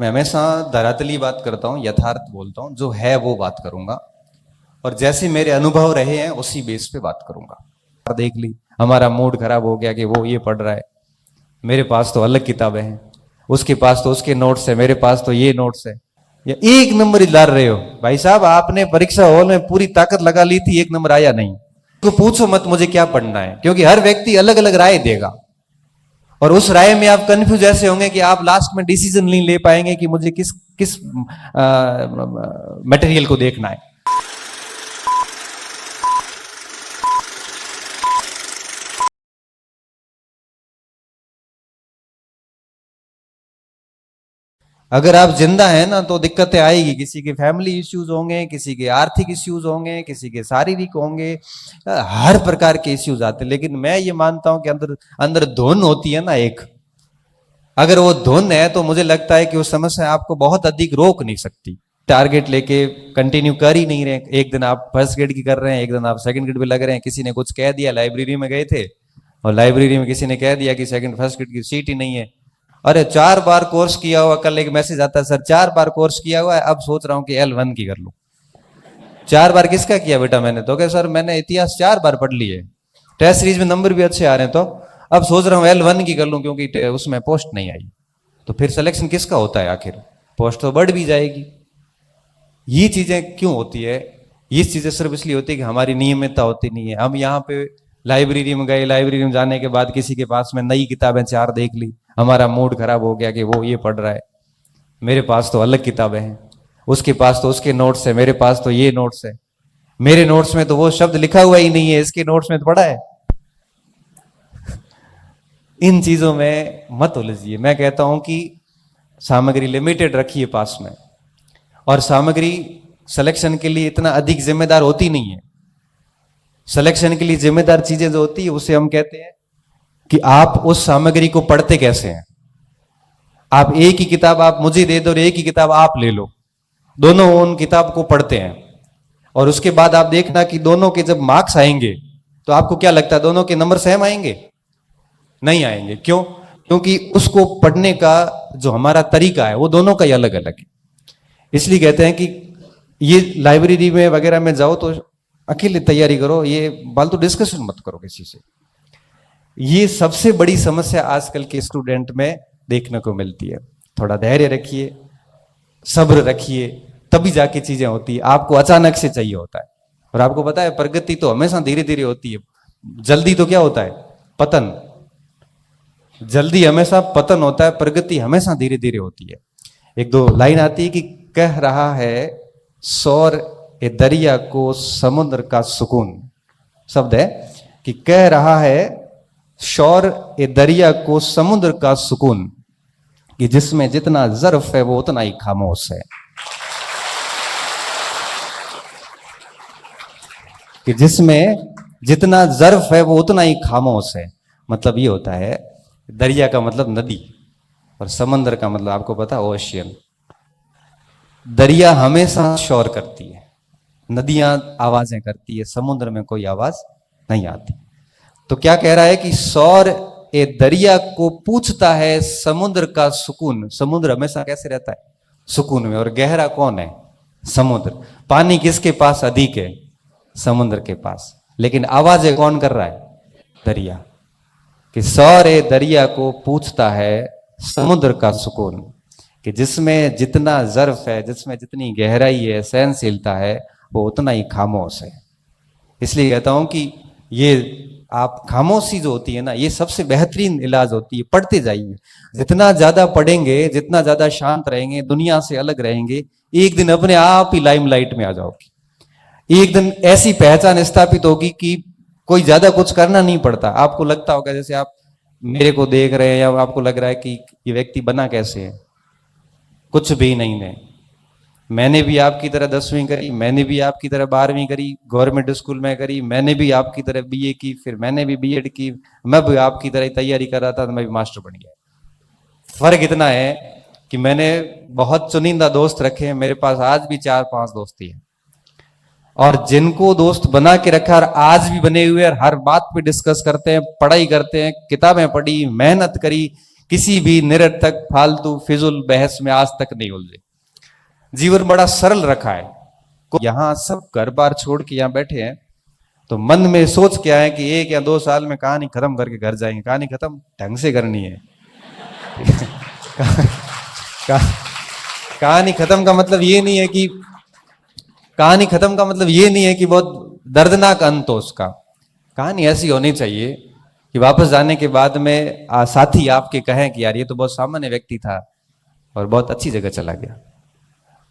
मैं हमेशा धरातली बात करता हूँ, यथार्थ बोलता हूँ, जो है वो बात करूंगा और जैसे मेरे अनुभव रहे हैं उसी बेस पे बात करूंगा। देख ली, हमारा मूड खराब हो गया कि वो ये पढ़ रहा है, मेरे पास तो अलग किताबें हैं, उसके पास तो उसके नोट्स है, मेरे पास तो ये नोट्स है। या एक नंबर ही ला रहे हो भाई साहब, आपने परीक्षा हॉल में पूरी ताकत लगा ली थी, एक नंबर आया नहीं। तो पूछो मत मुझे क्या पढ़ना है, क्योंकि हर व्यक्ति अलग अलग राय देगा और उस राय में आप कंफ्यूज ऐसे होंगे कि आप लास्ट में डिसीजन नहीं ले पाएंगे कि मुझे किस किस मटेरियल को देखना है। अगर आप जिंदा हैं ना तो दिक्कतें आएगी, किसी के फैमिली इश्यूज होंगे, किसी के आर्थिक इश्यूज होंगे, किसी के शारीरिक होंगे, हर प्रकार के इश्यूज आते हैं। लेकिन मैं ये मानता हूं कि अंदर अंदर धुन होती है ना एक, अगर वो धुन है तो मुझे लगता है कि वो समस्या आपको बहुत अधिक रोक नहीं सकती। टारगेट लेके कंटिन्यू कर ही नहीं रहे, एक दिन आप फर्स्ट ग्रेड की कर रहे हैं, एक दिन आप सेकंड ग्रेड पे लग रहे हैं। किसी ने कुछ कह दिया, लाइब्रेरी में गए थे और लाइब्रेरी में किसी ने कह दिया कि सेकंड फर्स्ट ग्रेड की सीट ही नहीं है। अरे 4 बार कोर्स किया हुआ, कल एक मैसेज आता है, सर 4 बार कोर्स किया हुआ है, अब सोच रहा हूं कि L1 की कर लूं। 4 बार किसका किया बेटा मैंने? तो क्या सर मैंने इतिहास 4 बार पढ़ लिए, टेस्ट सीरीज में नंबर भी अच्छे आ रहे हैं, तो अब सोच रहा हूं L1 की कर लूं क्योंकि उसमें पोस्ट नहीं आई। तो फिर सिलेक्शन किसका होता है आखिर? पोस्ट तो बढ़ भी जाएगी। ये चीजें क्यों होती है? ये चीजें सिर्फ इसलिए होती है कि हमारी नियमितता होती नहीं है। हम यहाँ पे लाइब्रेरी में गए, लाइब्रेरी में जाने के बाद किसी के पास में नई किताबें 4 देख ली, हमारा मूड खराब हो गया कि वो ये पढ़ रहा है, मेरे पास तो अलग किताबें हैं, उसके पास तो उसके नोट्स है, मेरे पास तो ये नोट्स है, मेरे नोट्स में तो वो शब्द लिखा हुआ ही नहीं है, इसके नोट्स में तो पढ़ा है। इन चीजों में मत उलझिए। मैं कहता हूं कि सामग्री लिमिटेड रखिए पास में, और सामग्री सिलेक्शन के लिए इतना अधिक जिम्मेदार होती नहीं है। सिलेक्शन के लिए जिम्मेदार चीजें जो होती है उसे हम कहते हैं कि आप उस सामग्री को पढ़ते कैसे हैं। आप एक ही किताब आप मुझे दे दो और एक ही किताब आप ले लो, दोनों उन किताब को पढ़ते हैं और उसके बाद आप देखना कि दोनों के जब मार्क्स आएंगे तो आपको क्या लगता है, दोनों के नंबर सेम आएंगे? नहीं आएंगे। क्यों? क्योंकि उसको पढ़ने का जो हमारा तरीका है वो दोनों का ही अलग अलग है। इसलिए कहते हैं कि ये लाइब्रेरी में वगैरह में जाओ तो अकेले तैयारी करो, ये फालतू डिस्कशन मत करो किसी से। ये सबसे बड़ी समस्या आजकल के स्टूडेंट में देखने को मिलती है। थोड़ा धैर्य रखिए, सब्र रखिए, तभी जाके चीजें होती है। आपको अचानक से चाहिए होता है, और आपको पता है प्रगति तो हमेशा धीरे धीरे होती है। जल्दी तो क्या होता है? पतन। जल्दी हमेशा पतन होता है, प्रगति हमेशा धीरे धीरे होती है। एक दो लाइन आती है कि कह रहा है सौर ए दरिया को समुद्र का सुकून। शब्द है कि कह रहा है शौर ए दरिया को समुद्र का सुकून, कि जिसमें जितना ज़र्फ है वो उतना ही खामोश है। कि जिसमें जितना ज़र्फ है वो उतना ही खामोश है। मतलब ये होता है, दरिया का मतलब नदी और समंदर का मतलब आपको पता है ओशियन। दरिया हमेशा शोर करती है, नदियां आवाजें करती है, समुद्र में कोई आवाज नहीं आती। तो क्या कह रहा है कि सौर ए दरिया को पूछता है समुद्र का सुकून। समुद्र हमेशा कैसे रहता है? सुकून में। और गहरा कौन है? समुद्र। पानी किसके पास अधिक है? समुद्र के पास। लेकिन आवाजें कौन कर रहा है? दरिया। कि सौर ए दरिया को पूछता है समुद्र का सुकून, कि जिसमें जितना ज़र्फ है, जिसमें जितनी गहराई है, सहनशीलता है, वो उतना ही खामोश है। इसलिए कहता हूं कि ये आप खामोशी जो होती है ना, ये सबसे बेहतरीन इलाज होती है। पढ़ते जाइए, जितना ज्यादा पढ़ेंगे, जितना ज्यादा शांत रहेंगे, दुनिया से अलग रहेंगे, एक दिन अपने आप ही लाइमलाइट में आ जाओगे। एक दिन ऐसी पहचान स्थापित होगी कि कोई ज्यादा कुछ करना नहीं पड़ता। आपको लगता होगा जैसे आप मेरे को देख रहे हैं, या आपको लग रहा है कि ये व्यक्ति बना कैसे है। कुछ भी नहीं है। मैंने भी आपकी तरह 10वीं करी, मैंने भी आपकी तरह 12वीं करी, गवर्नमेंट स्कूल में करी, मैंने भी आपकी तरह बीए की, फिर मैंने भी बीएड की, मैं भी आपकी तरह तैयारी कर रहा था तो मैं भी मास्टर बन गया। फर्क इतना है कि मैंने बहुत चुनिंदा दोस्त रखे हैं, मेरे पास आज भी 4-5 दोस्ती है, और जिनको दोस्त बना के रखा और आज भी बने हुए और हर बात पे डिस्कस करते हैं, पढ़ाई करते हैं, किताबें पढ़ी, मेहनत करी, किसी भी निरर्थक फालतू फिजुल बहस में आज तक नहीं उलझे। जीवन बड़ा सरल रखा है। यहां सब घर बार छोड़ के यहां बैठे हैं तो मन में सोच क्या है कि 1 या 2 साल में कहानी खत्म करके घर जाएंगे। कहानी खत्म ढंग से करनी है। कहानी खत्म का मतलब ये नहीं है कि बहुत दर्दनाक अंत हो उसका। कहानी ऐसी होनी चाहिए कि वापस जाने के बाद में साथी आपके कहें कि यार ये तो बहुत सामान्य व्यक्ति था और बहुत अच्छी जगह चला गया,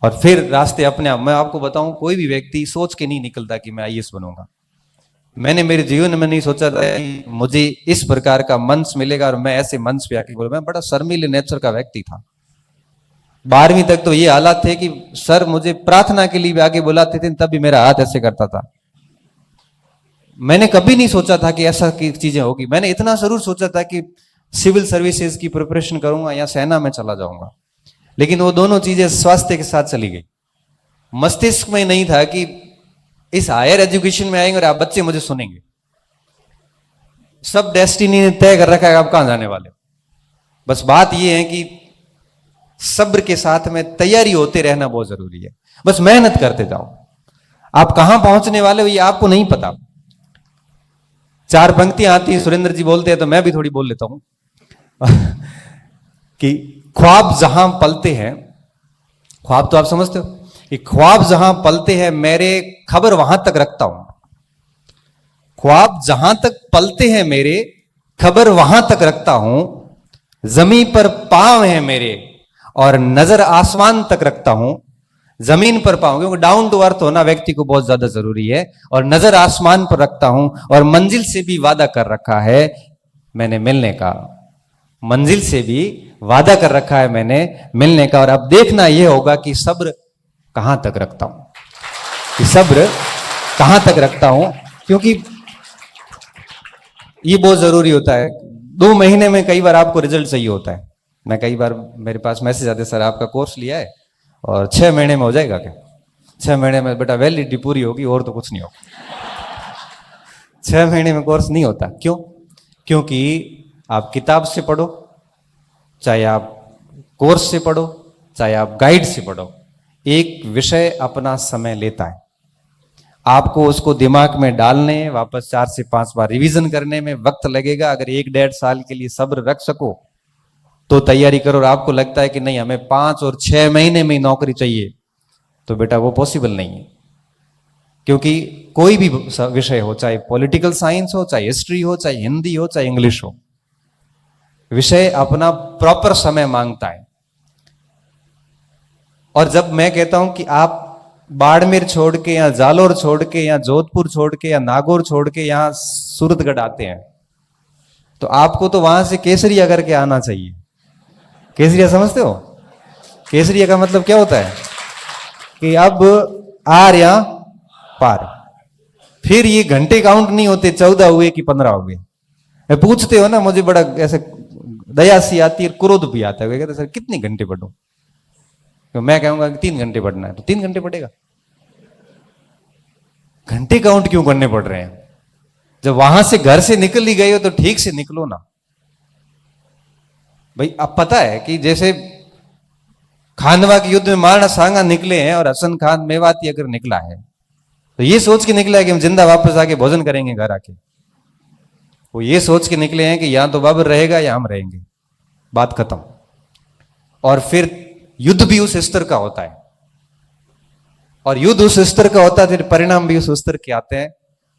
और फिर रास्ते अपने आप। मैं आपको बताऊं, कोई भी व्यक्ति सोच के नहीं निकलता कि मैं आईएएस बनूंगा। मैंने मेरे जीवन में नहीं सोचा था कि मुझे इस प्रकार का मंच मिलेगा और मैं ऐसे मंच पे आके बोलूं। मैं बड़ा शर्मीले नेचर का व्यक्ति था। 12वीं तक तो ये हालात थे कि सर मुझे प्रार्थना के लिए भी आगे बुलाते थे, तब भी मेरा हाथ ऐसे करता था। मैंने कभी नहीं सोचा था कि ऐसा की चीजें होगी। मैंने इतना जरूर सोचा था कि सिविल सर्विसेज की प्रिपरेशन करूंगा या सेना में चला जाऊंगा, लेकिन वो दोनों चीजें स्वास्थ्य के साथ चली गई। मस्तिष्क में नहीं था कि इस हायर एजुकेशन में आएंगे और आप बच्चे मुझे सुनेंगे। सब डेस्टिनी ने तय कर रखा है आप कहां जाने वाले। बस बात यह है कि सब्र के साथ में तैयारी होते रहना बहुत जरूरी है। बस मेहनत करते जाओ। आप कहां पहुंचने वाले हो ये आपको नहीं पता। 4 पंक्तियां आती हैं, सुरेंद्र जी बोलते हैं तो मैं भी थोड़ी बोल लेता हूं कि ख्वाब जहां पलते हैं, ख्वाब तो आप समझते हो कि ख्वाब जहां पलते हैं मेरे, खबर वहां तक रखता हूं। ख्वाब जहां तक पलते हैं मेरे, खबर वहां तक रखता हूं। जमीन पर पांव है मेरे और नजर आसमान तक रखता हूं। जमीन पर पांव, क्योंकि डाउन टू अर्थ होना व्यक्ति को बहुत ज्यादा जरूरी है। और नजर आसमान पर रखता हूं और मंजिल से भी वादा कर रखा है मैंने मिलने का। मंजिल से भी वादा कर रखा है मैंने मिलने का। और अब देखना यह होगा कि सब्र कहां तक रखता हूं, कि सब्र कहां तक रखता हूं, क्योंकि ये बहुत जरूरी होता है। 2 महीने में कई बार आपको रिजल्ट चाहिए होता है। मैं कई बार मेरे पास मैसेज आते, सर आपका कोर्स लिया है और 6 महीने में हो जाएगा क्या? 6 महीने में बेटा वैलिडिटी पूरी होगी और तो कुछ नहीं होगा। 6 महीने में कोर्स नहीं होता। क्यों? क्योंकि आप किताब से पढ़ो, चाहे आप कोर्स से पढ़ो, चाहे आप गाइड से पढ़ो, एक विषय अपना समय लेता है। आपको उसको दिमाग में डालने, वापस 4 से 5 बार रिवीजन करने में वक्त लगेगा। अगर 1-1.5 साल के लिए सब्र रख सको तो तैयारी करो। और आपको लगता है कि नहीं हमें 5 और 6 महीने में नौकरी चाहिए, तो बेटा वो पॉसिबल नहीं है। क्योंकि कोई भी विषय हो, चाहे पॉलिटिकल साइंस हो, चाहे हिस्ट्री हो, चाहे हिंदी हो, चाहे इंग्लिश हो, विषय अपना प्रॉपर समय मांगता है। और जब मैं कहता हूं कि आप बाड़मेर छोड़ के या जालोर छोड़ के या जोधपुर छोड़ के या नागौर छोड़ के यहां सूरतगढ़ आते हैं, तो आपको तो वहां से केसरिया करके आना चाहिए। केसरिया समझते हो? केसरिया का मतलब क्या होता है कि अब आर या पार। फिर ये घंटे काउंट नहीं होते 14 हुए कि 15 हुए। पूछते हो ना, मुझे बड़ा ऐसे दया सी आती है, क्रोध भी आता है। कहते सर कितने घंटे पढ़ूं? तो मैं कहूंगा कि 3 घंटे पढ़ना है तो 3 घंटे पढ़ेगा। घंटे काउंट क्यों करने पड़ रहे हैं? जब वहां से घर से निकल ही गए हो तो ठीक से निकलो ना भाई। अब पता है कि जैसे खानवा के युद्ध में महाराणा सांगा निकले हैं और हसन खान मेवाती अगर निकला है तो ये सोच के निकला है कि हम जिंदा वापस आके भोजन करेंगे घर आके। वो ये सोच के निकले हैं कि यहां तो बाबर रहेगा या हम रहेंगे, बात खत्म। और फिर युद्ध भी उस स्तर का होता है, और युद्ध उस स्तर का होता है, फिर परिणाम भी उस स्तर के आते हैं।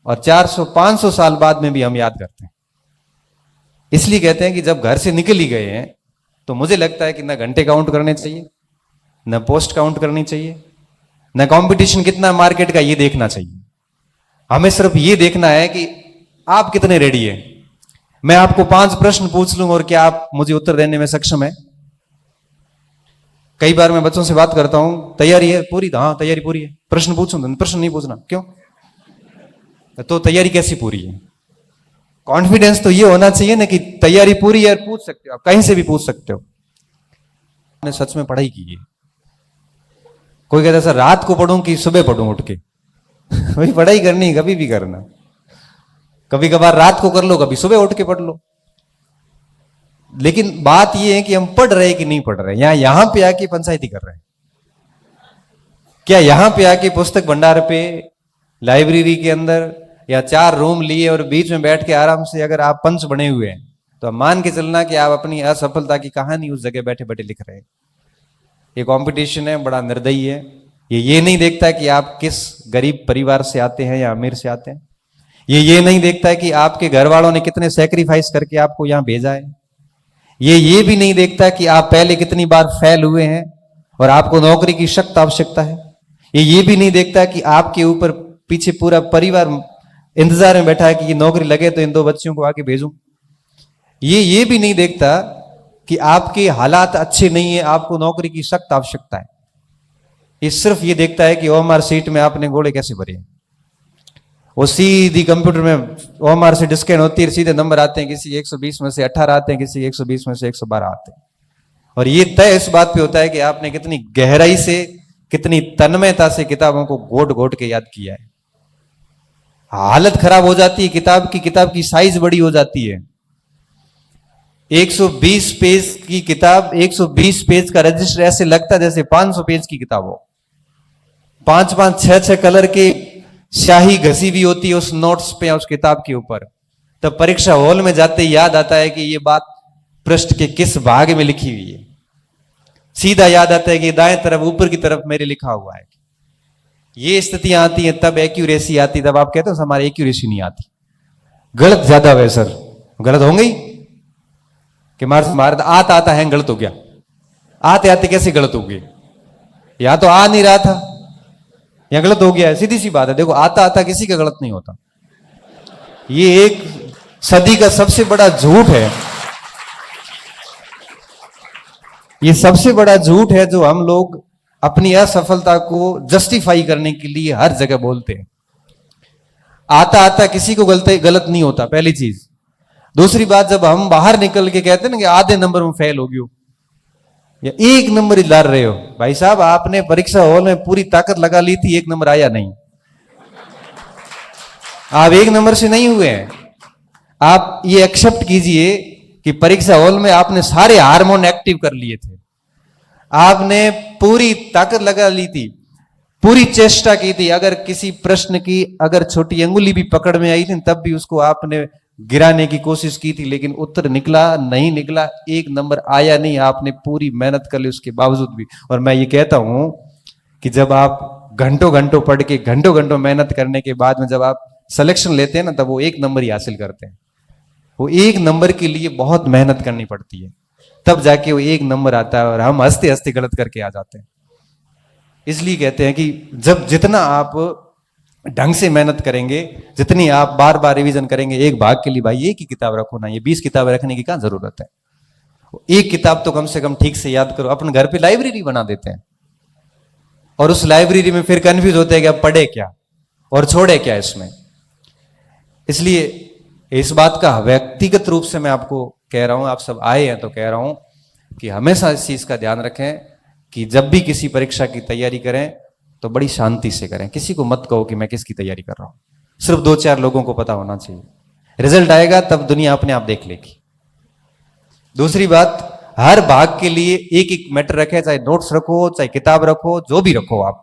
और 400-500 साल बाद में भी हम याद करते हैं। इसलिए कहते हैं कि जब घर से निकल ही गए हैं तो मुझे लगता है कि न घंटे काउंट करने चाहिए, न पोस्ट काउंट करनी चाहिए, न कंपटीशन कितना मार्केट का ये देखना चाहिए। हमें सिर्फ ये देखना है कि आप कितने रेडी हैं। मैं आपको 5 प्रश्न पूछ लूं और क्या आप मुझे उत्तर देने में सक्षम है? कई बार मैं बच्चों से बात करता हूं, तैयारी है पूरी? हाँ तैयारी पूरी है। प्रश्न पूछूं? प्रश्न नहीं पूछना। क्यों? तो तैयारी कैसी पूरी है? कॉन्फिडेंस तो ये होना चाहिए ना कि तैयारी पूरी है, पूछ सकते हो, आप कहीं से भी पूछ सकते हो। मैंने सच में पढ़ाई की है। कोई कहता है सर रात को पढ़ूं कि सुबह पढ़ूं उठ के? वही पढ़ाई करनी, कभी भी करना। कभी कभार रात को कर लो, कभी सुबह उठ के पढ़ लो। लेकिन बात यह है कि हम पढ़ रहे हैं कि नहीं पढ़ रहे हैं, यहां पे आके पंचायती कर रहे हैं क्या? यहां पे आके पुस्तक भंडार पे, लाइब्रेरी के अंदर या 4 रूम लिए और बीच में बैठ के आराम से अगर आप पंच बने हुए हैं तो मान के चलना कि आप अपनी असफलता की कहानी उस जगह बैठे बैठे लिख रहे हैं। ये कंपटीशन है, बड़ा निर्दयी है। ये नहीं देखता कि आप किस गरीब परिवार से आते हैं या अमीर से आते हैं। ये नहीं देखता कि आपके घर वालों ने कितने सैक्रिफाइस करके आपको यहां भेजा है। ये भी नहीं देखता कि आप पहले कितनी बार फेल हुए हैं और आपको नौकरी की सख्त आवश्यकता है। ये भी नहीं देखता कि आपके ऊपर पीछे पूरा परिवार इंतजार में बैठा है कि ये नौकरी लगे तो इन 2 बच्चों को आगे भेजूं। ये भी नहीं देखता कि आपके हालात अच्छे नहीं है, आपको नौकरी की सख्त आवश्यकता है। ये सिर्फ ये देखता है कि ओएमआर सीट में आपने गोले कैसे भरे। वो सीधी कंप्यूटर में ओएमआर से डिस्कैन होती है, सीधे नंबर आते हैं, किसी 120 में से 18 आते हैं, किसी 120 में से 112 आते हैं। और ये तय इस बात पे होता है कि आपने कितनी गहराई से, कितनी तन्मयता से किताबों को घोट घोट के याद किया है। हालत खराब हो जाती है किताब की साइज बड़ी हो जाती है। 120 पेज की किताब, 120 पेज का रजिस्टर ऐसे लगता है जैसे 500 पेज की किताब हो। 5-5, 6-6 कलर के स्याही घसी हुई होती है उस नोट्स पे, उस किताब के ऊपर। तब परीक्षा हॉल में जाते ही याद आता है कि ये बात पृष्ठ के किस भाग में लिखी हुई है। सीधा याद आता है कि दाएं तरफ ऊपर की तरफ मेरे लिखा हुआ है। ये स्थितियां आती हैं तब एक्यूरेसी आती, तब आप कहते हो हमारी एक्यूरेसी नहीं आती, गलत ज्यादा हुए सर। गलत होंगे ही कि मार आता है गलत हो गया। आते आते कैसे गलत हो गए? या तो आ नहीं रहा था या गलत हो गया है, सीधी सी बात है। देखो आता किसी का गलत नहीं होता। ये एक सदी का सबसे बड़ा झूठ है। ये सबसे बड़ा झूठ है जो हम लोग अपनी असफलता को जस्टिफाई करने के लिए हर जगह बोलते हैं। आता किसी को गलत नहीं होता, पहली चीज। दूसरी बात, जब हम बाहर निकल के कहते हैं ना कि आधे नंबर में फेल हो गयो या 1 नंबर ही ला रहे हो, भाई साहब आपने परीक्षा हॉल में पूरी ताकत लगा ली थी, 1 नंबर आया नहीं। आप 1 नंबर से नहीं हुए हैं। आप ये एक्सेप्ट कीजिए कि परीक्षा हॉल में आपने सारे हार्मोन एक्टिव कर लिए थे, आपने पूरी ताकत लगा ली थी, पूरी चेष्टा की थी। अगर किसी प्रश्न की अगर छोटी अंगुली भी पकड़ में आई थी तब भी उसको आपने गिराने की कोशिश की थी, लेकिन उत्तर निकला नहीं निकला, 1 नंबर आया नहीं। आपने पूरी मेहनत कर ली उसके बावजूद भी। और मैं ये कहता हूं कि जब आप घंटों घंटों पढ़ के, घंटों घंटों मेहनत करने के बाद में जब आप सिलेक्शन लेते हैं ना, तब वो 1 नंबर ही हासिल करते हैं। वो 1 नंबर के लिए बहुत मेहनत करनी पड़ती है, तब जाके वो 1 नंबर आता है और हम हंसते हंसते गलत करके आ जाते हैं। इसलिए कहते हैं कि जब जितना आप ढंग से मेहनत करेंगे, जितनी आप बार बार रिवीजन करेंगे, एक भाग के लिए भाई 1 ही किताब रखो ना, ये 20 किताबें रखने की क्या जरूरत है। 1 किताब तो कम से कम ठीक से याद करो। अपने घर पे लाइब्रेरी बना देते हैं और उस लाइब्रेरी में फिर कंफ्यूज होते हैं कि अब पढ़े क्या और छोड़े क्या इसमें। इसलिए इस बात का व्यक्तिगत रूप से मैं आपको कह रहा हूं, आप सब आए हैं तो कह रहा हूं कि हमेशा इस चीज का ध्यान रखें कि जब भी किसी परीक्षा की तैयारी करें तो बड़ी शांति से करें। किसी को मत कहो कि मैं किसकी तैयारी कर रहा हूं, सिर्फ 2-4 लोगों को पता होना चाहिए। रिजल्ट आएगा तब दुनिया अपने आप देख लेगी। दूसरी बात, हर भाग के लिए 1-1 मैटर रखे, चाहे नोट्स रखो, चाहे किताब रखो, जो भी रखो। आप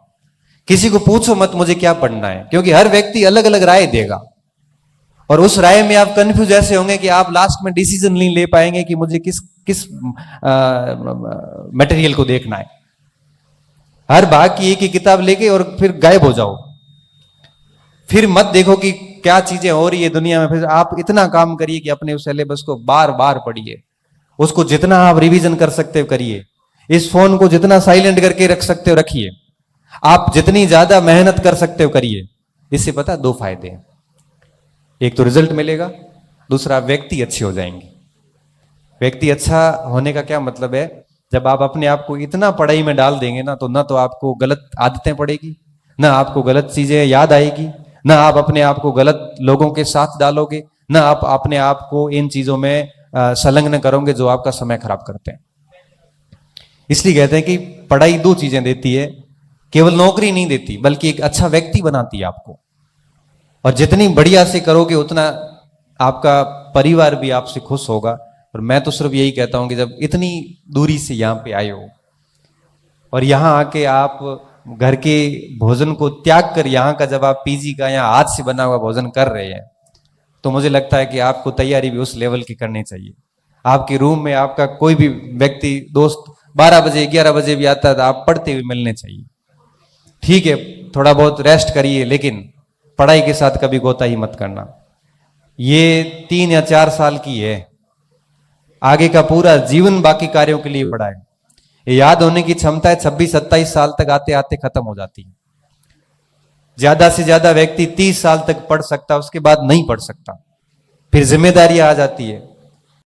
किसी को पूछो मत मुझे क्या पढ़ना है, क्योंकि हर व्यक्ति अलग अलग राय देगा और उस राय में आप कंफ्यूज ऐसे होंगे कि आप लास्ट में डिसीजन नहीं ले पाएंगे कि मुझे किस मटेरियल को देखना है। हर भाग की 1 ही किताब लेके और फिर गायब हो जाओ। फिर मत देखो कि क्या चीजें हो रही है दुनिया में। फिर आप इतना काम करिए कि अपने उस सिलेबस को बार बार पढ़िए, उसको जितना आप रिवीजन कर सकते हो करिए। इस फोन को जितना साइलेंट करके रख सकते हो रखिए। आप जितनी ज्यादा मेहनत कर सकते हो करिए। इससे पता 2 फायदे हैं, एक तो रिजल्ट मिलेगा, दूसरा व्यक्ति अच्छे हो जाएंगे। व्यक्ति अच्छा होने का क्या मतलब है, जब आप अपने आप को इतना पढ़ाई में डाल देंगे ना, तो ना तो आपको गलत आदतें पड़ेगी, ना आपको गलत चीजें याद आएगी, ना आप अपने आप को गलत लोगों के साथ डालोगे, ना आप अपने आप को इन चीजों में संलग्न करोगे जो आपका समय खराब करते हैं। इसलिए कहते हैं कि पढ़ाई 2 चीजें देती है, केवल नौकरी नहीं देती बल्कि एक अच्छा व्यक्ति बनाती है आपको। और जितनी बढ़िया से करोगे उतना आपका परिवार भी आपसे खुश होगा, और मैं तो सिर्फ यही कहता हूं कि जब इतनी दूरी से यहाँ पे आए हो और यहाँ आके आप घर के भोजन को त्याग कर यहाँ का जब आप पीजी का या हाथ से बना हुआ भोजन कर रहे हैं, तो मुझे लगता है कि आपको तैयारी भी उस लेवल की करनी चाहिए। आपके रूम में आपका कोई भी व्यक्ति दोस्त 12 बजे 11 बजे भी आता है तो आप पढ़ते हुए मिलने चाहिए। ठीक है, थोड़ा बहुत रेस्ट करिए, लेकिन पढ़ाई के साथ कभी कोताही मत करना। ये 3 या 4 साल की है, आगे का पूरा जीवन बाकी कार्यों के लिए पढ़ा है। ये याद होने की क्षमता है 26-27 साल तक आते आते खत्म हो जाती है। ज्यादा से ज्यादा व्यक्ति 30 साल तक पढ़ सकता है, उसके बाद नहीं पढ़ सकता। फिर जिम्मेदारियां आ जाती है,